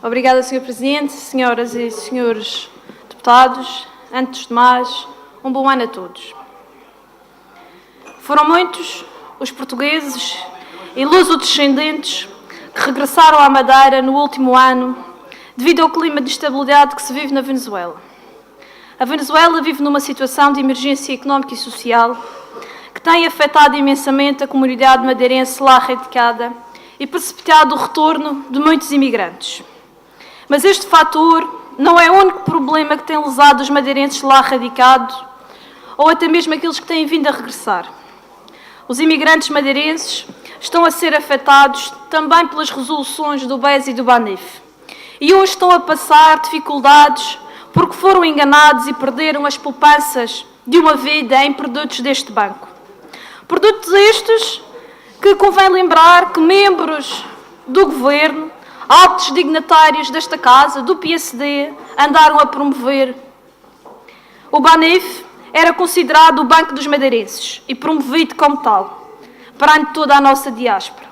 Obrigada, Sr. Presidente, senhoras e senhores deputados. Antes de mais, um bom ano a todos. Foram muitos os portugueses e luso-descendentes que regressaram à Madeira no último ano devido ao clima de instabilidade que se vive na Venezuela. A Venezuela vive numa situação de emergência económica e social que tem afetado imensamente a comunidade madeirense lá radicada e precipitado o retorno de muitos imigrantes. Mas este fator não é o único problema que tem lesado os madeirenses lá radicados ou até mesmo aqueles que têm vindo a regressar. Os imigrantes madeirenses estão a ser afetados também pelas resoluções do BES e do BANIF e hoje estão a passar dificuldades porque foram enganados e perderam as poupanças de uma vida em produtos deste banco. Produtos estes que convém lembrar que membros do Governo, altos dignatários desta Casa, do PSD, andaram a promover. O BANIF era considerado o Banco dos Madeirenses e promovido como tal, perante toda a nossa diáspora.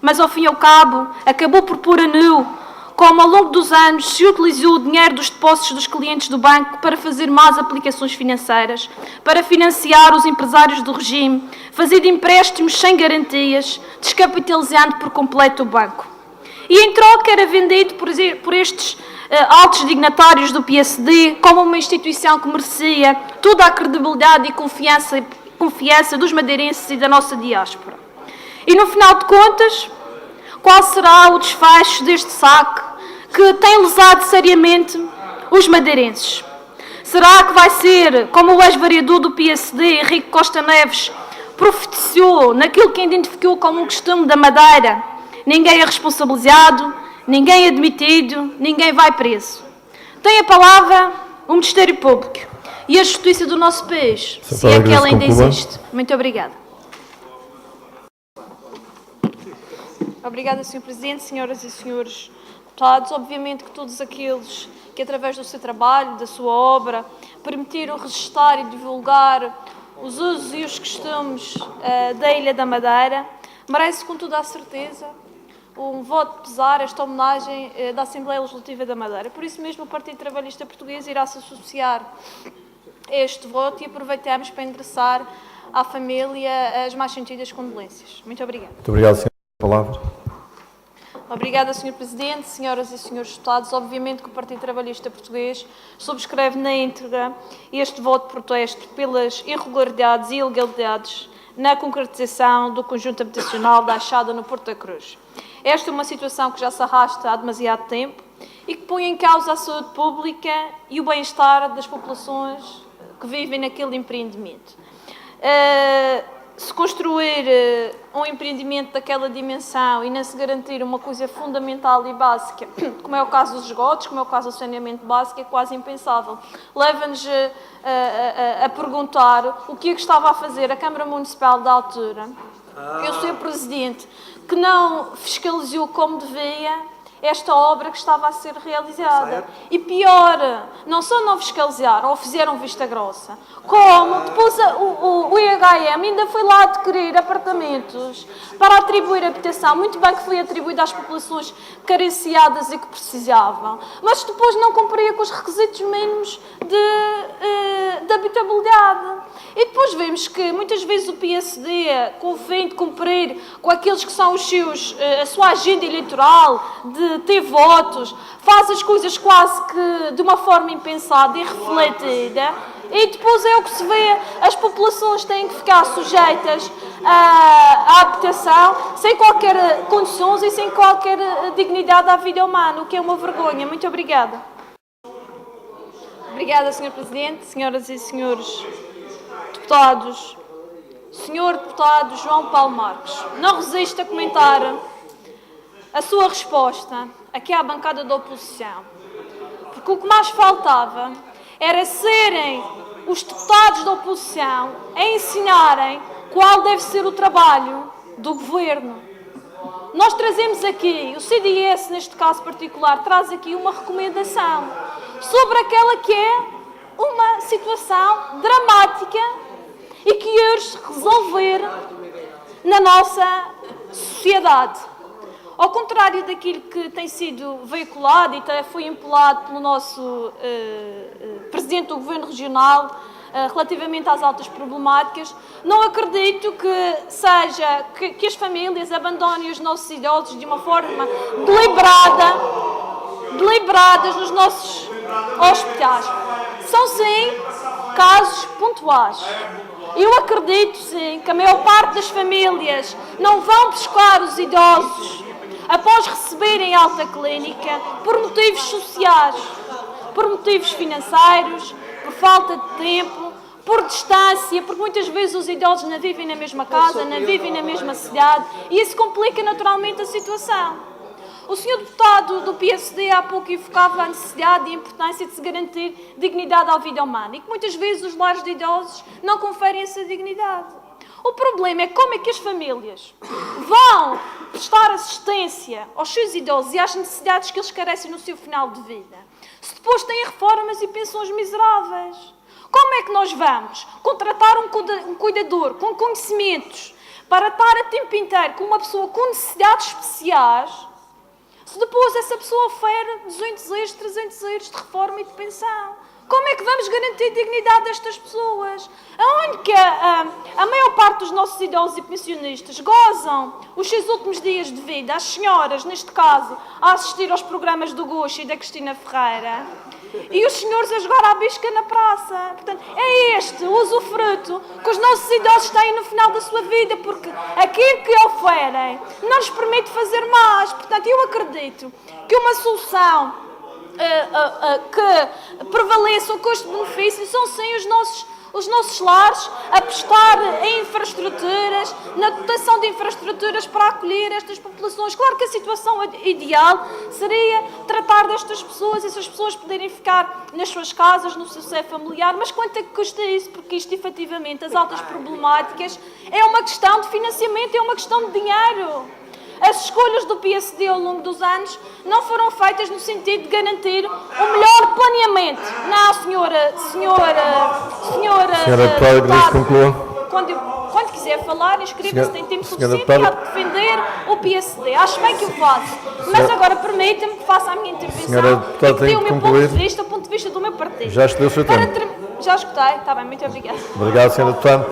Mas, ao fim e ao cabo, acabou por pôr a nu como, ao longo dos anos, se utilizou o dinheiro dos depósitos dos clientes do banco para fazer más aplicações financeiras, para financiar os empresários do regime, fazer empréstimos sem garantias, descapitalizando por completo o banco. E em troca era vendido por estes altos dignatários do PSD como uma instituição que merecia toda a credibilidade e confiança dos madeirenses e da nossa diáspora. E no final de contas, qual será o desfecho deste saque que tem lesado seriamente os madeirenses? Será que vai ser, como o ex-vereador do PSD, Henrique Costa Neves, profetizou naquilo que identificou como um costume da Madeira? Ninguém é responsabilizado, ninguém é admitido, ninguém vai preso. Tem a palavra o Ministério Público e a Justiça do nosso país, se é que ela ainda existe. Muito obrigada. Obrigada, Sr. Presidente, senhoras e senhores deputados. Obviamente que todos aqueles que, através do seu trabalho, da sua obra, permitiram registar e divulgar os usos e os costumes da Ilha da Madeira, merece, com toda a certeza, um voto de pesar, esta homenagem da Assembleia Legislativa da Madeira. Por isso mesmo, o Partido Trabalhista Português irá se associar a este voto e aproveitamos para endereçar à família as mais sentidas condolências. Muito obrigada. Muito obrigado, Sr. Palavra. Obrigada, Sr. Presidente, senhoras e senhores deputados. Obviamente que o Partido Trabalhista Português subscreve na íntegra este voto de protesto pelas irregularidades e ilegalidades na concretização do conjunto habitacional da Achada no Porto da Cruz. Esta é uma situação que já se arrasta há demasiado tempo e que põe em causa a saúde pública e o bem-estar das populações que vivem naquele empreendimento. Se construir um empreendimento daquela dimensão e não se garantir uma coisa fundamental e básica, como é o caso dos esgotos, como é o caso do saneamento básico, é quase impensável. Leva-nos a perguntar o que é que estava a fazer a Câmara Municipal da altura, eu sou Presidente, que não fiscalizou como devia esta obra que estava a ser realizada. E pior, não só não fiscalizaram ou fizeram vista grossa, como depois o IHM ainda foi lá adquirir apartamentos para atribuir habitação, muito bem que foi atribuída às populações carenciadas e que precisavam, mas depois não cumpria com os requisitos mínimos de habitabilidade. E depois vemos que muitas vezes o PSD, com o fim de cumprir com aqueles que são a sua agenda eleitoral, de ter votos, faz as coisas quase que de uma forma impensada e refletida, e depois é o que se vê, as populações têm que ficar sujeitas à habitação, sem qualquer condições e sem qualquer dignidade à vida humana, o que é uma vergonha. Muito obrigada. Obrigada, Sr. Presidente, senhoras e senhores deputados. Senhor deputado João Paulo Marques, não resisto a comentar a sua resposta aqui à bancada da oposição, porque o que mais faltava era serem os deputados da oposição a ensinarem qual deve ser o trabalho do Governo. Nós trazemos aqui, o CDS neste caso particular, traz aqui uma recomendação sobre aquela que é uma situação dramática e que urge resolver na nossa sociedade. Ao contrário daquilo que tem sido veiculado e até foi empolado pelo nosso Presidente do Governo Regional relativamente às altas problemáticas, não acredito que as famílias abandonem os nossos idosos de uma forma deliberadas nos nossos hospitais. São, sim, casos pontuais. Eu acredito, sim, que a maior parte das famílias não vão buscar os idosos após receberem alta clínica por motivos sociais, por motivos financeiros, por falta de tempo, por distância, porque muitas vezes os idosos não vivem na mesma casa, não vivem na mesma cidade, e isso complica naturalmente a situação. O senhor deputado do PSD há pouco evocava a necessidade e a importância de se garantir dignidade à vida humana e que muitas vezes os lares de idosos não conferem essa dignidade. O problema é como é que as famílias vão prestar assistência aos seus idosos e às necessidades que eles carecem no seu final de vida, se depois têm reformas e pensões miseráveis. Como é que nós vamos contratar um cuidador com conhecimentos para estar a tempo inteiro com uma pessoa com necessidades especiais, se depois essa pessoa oferece 200 euros, 300 euros de reforma e de pensão? Como é que vamos garantir dignidade destas pessoas? Aonde que a maior parte dos nossos idosos e pensionistas gozam os seus últimos dias de vida, as senhoras, neste caso, a assistir aos programas do Gosto e da Cristina Ferreira, e os senhores a jogar à bisca na praça? Portanto, é este o usufruto que os nossos idosos têm no final da sua vida, porque aquilo que oferem não lhes permite fazer mais. Portanto, eu acredito que uma solução que prevaleça o custo-benefício são sim os nossos lares apostar em infraestruturas, na dotação de infraestruturas para acolher estas populações. Claro que a situação ideal seria tratar destas pessoas, essas pessoas poderem ficar nas suas casas, no seu seio familiar, mas quanto é que custa isso? Porque isto, efetivamente, as altas problemáticas é uma questão de financiamento, é uma questão de dinheiro. As escolhas do PSD ao longo dos anos não foram feitas no sentido de garantir o melhor planeamento. Não, senhora deputada, que conclua. Quando quiser falar, inscreva-se, tem tempo suficiente para defender o PSD. Acho bem que o faço. Mas agora permita-me que faça a minha intervenção e que dê o meu ponto de vista, o ponto de vista do meu partido. Já escolheu o seu tempo. Já escutei. Está bem, muito obrigada. Obrigado, senhora deputada.